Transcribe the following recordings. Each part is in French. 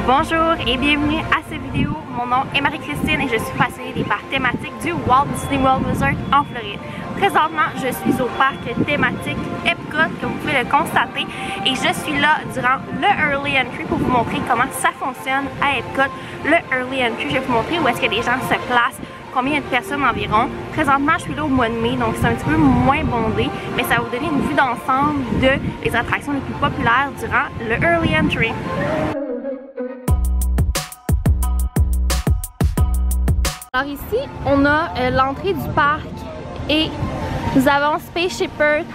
Bonjour et bienvenue à cette vidéo. Mon nom est Marie-Christine et je suis passionnée des parcs thématiques du Walt Disney World Resort en Floride. Présentement, je suis au parc thématique Epcot, comme vous pouvez le constater, et je suis là durant le Early Entry pour vous montrer comment ça fonctionne à Epcot. Le Early Entry, je vais vous montrer où est-ce que les gens se placent, combien de personnes environ. Présentement, je suis là au mois de mai, donc c'est un petit peu moins bondé, mais ça va vous donner une vue d'ensemble de les attractions les plus populaires durant le Early Entry. Alors ici, on a l'entrée du parc et nous avons Spaceship Earth.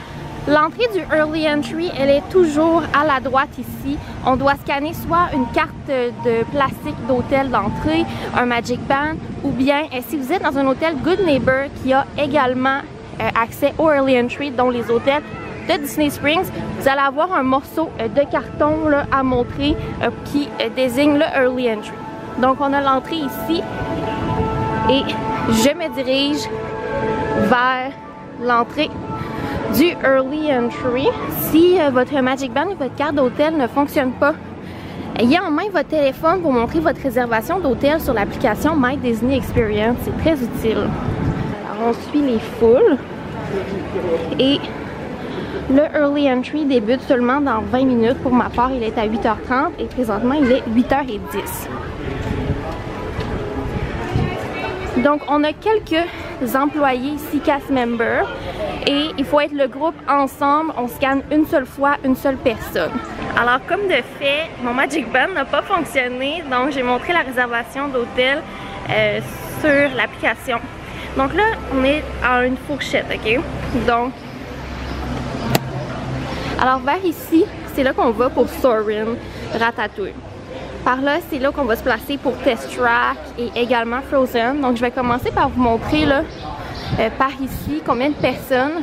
L'entrée du Early Entry, elle est toujours à la droite ici. On doit scanner soit une carte de plastique d'hôtel d'entrée, un Magic Band, ou bien si vous êtes dans un hôtel Good Neighbor qui a également accès au Early Entry, dont les hôtels de Disney Springs, vous allez avoir un morceau de carton là, à montrer qui désigne le Early Entry. Donc on a l'entrée ici. Et je me dirige vers l'entrée du Early Entry. Si votre Magic Band ou votre carte d'hôtel ne fonctionne pas, ayez en main votre téléphone pour montrer votre réservation d'hôtel sur l'application My Disney Experience. C'est très utile. Alors on suit les foules. Et le Early Entry débute seulement dans 20 minutes. Pour ma part, il est à 8h30 et présentement, il est 8h10. Donc, on a quelques employés ici, cast members, et il faut être le groupe ensemble. On scanne une seule fois, une seule personne. Alors, comme de fait, mon Magic Band n'a pas fonctionné, donc j'ai montré la réservation d'hôtel sur l'application. Donc là, on est à une fourchette, ok? Donc, alors vers ici, c'est là qu'on va pour Soarin', Ratatouille. Par là, c'est là qu'on va se placer pour Test Track et également Frozen. Donc, je vais commencer par vous montrer là, par ici combien de personnes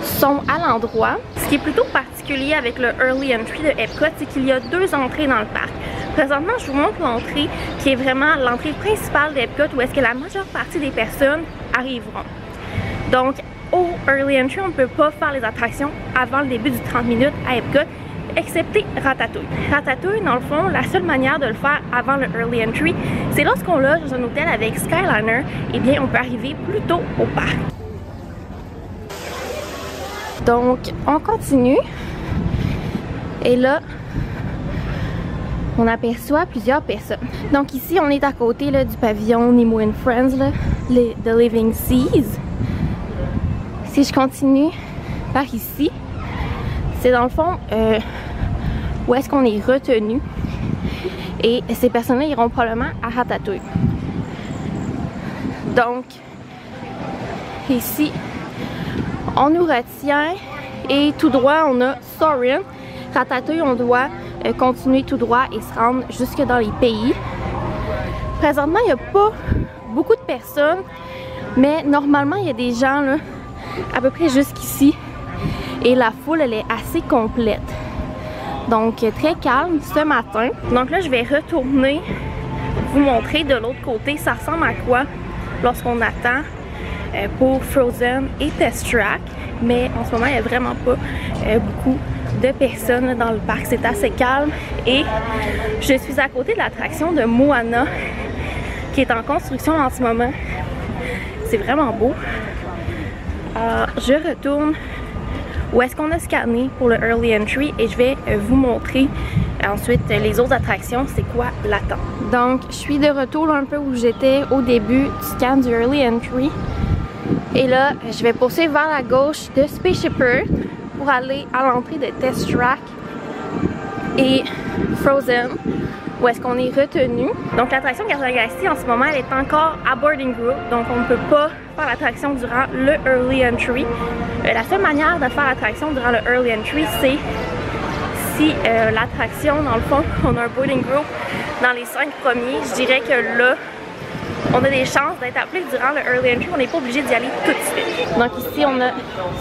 sont à l'endroit. Ce qui est plutôt particulier avec le Early Entry de Epcot, c'est qu'il y a deux entrées dans le parc. Présentement, je vous montre l'entrée qui est vraiment l'entrée principale d'Epcot où est-ce que la majeure partie des personnes arriveront. Donc, au Early Entry, on ne peut pas faire les attractions avant le début du 30 minutes à Epcot, excepté Ratatouille. Ratatouille, dans le fond, la seule manière de le faire avant le Early Entry, c'est lorsqu'on loge dans un hôtel avec Skyliner, eh bien, on peut arriver plus tôt au parc. Donc, on continue. Et là, on aperçoit plusieurs personnes. Donc ici, on est à côté là, du pavillon Nemo and Friends, là, The Living Seas. Si je continue par ici, c'est dans le fond où est-ce qu'on est retenu. Et ces personnes-là iront probablement à Ratatouille. Donc, ici, on nous retient et tout droit, on a Soarin'. Ratatouille, on doit continuer tout droit et se rendre jusque dans les pays. Présentement, il n'y a pas beaucoup de personnes, mais normalement, il y a des gens là, à peu près jusqu'ici. Et la foule, elle est assez complète. Donc, très calme ce matin. Donc là, je vais retourner vous montrer de l'autre côté. Ça ressemble à quoi lorsqu'on attend pour Frozen et Test Track. Mais en ce moment, il n'y a vraiment pas beaucoup de personnes dans le parc. C'est assez calme. Et je suis à côté de l'attraction de Moana qui est en construction en ce moment. C'est vraiment beau. Alors, je retourne où est-ce qu'on a scanné pour le Early Entry et je vais vous montrer ensuite les autres attractions, c'est quoi l'attente. Donc, je suis de retour un peu où j'étais au début du scan du Early Entry. Et là, je vais poursuivre vers la gauche de Spaceship Earth pour aller à l'entrée de Test Track et Frozen, où est-ce qu'on est retenu. Donc, l'attraction Guardians of the Galaxy en ce moment, elle est encore à boarding group, donc on ne peut pas faire l'attraction durant le Early Entry. La seule manière de faire l'attraction durant le Early Entry, c'est si l'attraction, dans le fond, on a un boarding group dans les 5 premiers. Je dirais que là, on a des chances d'être appelé durant le Early Entry. On n'est pas obligé d'y aller tout de suite. Donc ici, on a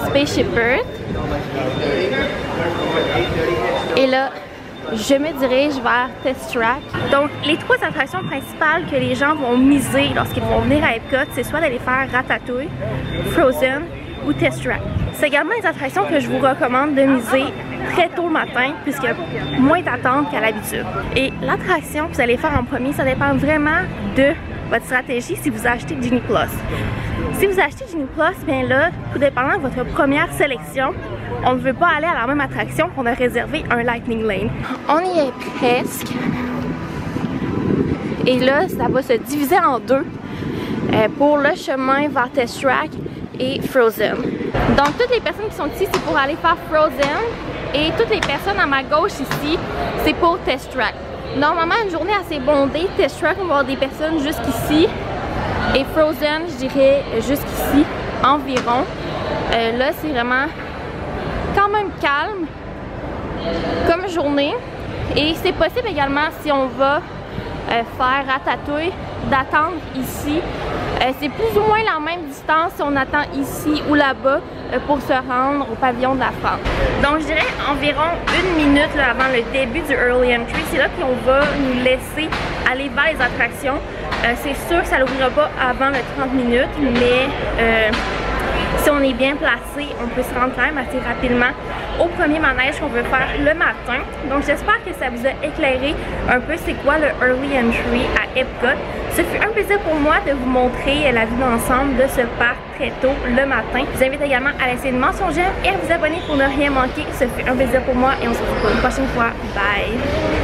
Spaceship Earth. Et là, je me dirige vers Test Track. Donc, les trois attractions principales que les gens vont miser lorsqu'ils vont venir à Epcot, c'est soit d'aller faire Ratatouille, Frozen ou Test Track. C'est également les attractions que je vous recommande de miser très tôt le matin puisqu'il y a moins d'attente qu'à l'habitude. Et l'attraction que vous allez faire en premier, ça dépend vraiment de votre stratégie si vous achetez Genie Plus. Si vous achetez Genie Plus, bien là, tout dépendant de votre première sélection, on ne veut pas aller à la même attraction qu'on a réservé un Lightning Lane. On y est presque. Et là, ça va se diviser en deux pour le chemin vers Test Track et Frozen. Donc toutes les personnes qui sont ici, c'est pour aller faire Frozen. Et toutes les personnes à ma gauche ici, c'est pour Test Track. Normalement, une journée assez bondée, Test Track, on va avoir des personnes jusqu'ici. Et Frozen, je dirais jusqu'ici environ. Là, c'est vraiment quand même calme comme journée. Et c'est possible également, si on va faire Ratatouille, d'attendre ici. C'est plus ou moins la même distance si on attend ici ou là-bas pour se rendre au pavillon de la France. Donc je dirais environ 1 minute là, avant le début du Early Entry. C'est là qu'on va nous laisser aller vers les attractions. C'est sûr que ça n'ouvrira pas avant le 30 minutes, mais si on est bien placé, on peut se rendre quand même assez rapidement au premier manège qu'on veut faire le matin. Donc j'espère que ça vous a éclairé un peu c'est quoi le Early Entry à Epcot. Ce fut un plaisir pour moi de vous montrer la vue d'ensemble de ce parc très tôt le matin. Je vous invite également à laisser une mention j'aime et à vous abonner pour ne rien manquer. Ce fut un plaisir pour moi et on se retrouve pour une prochaine fois. Bye!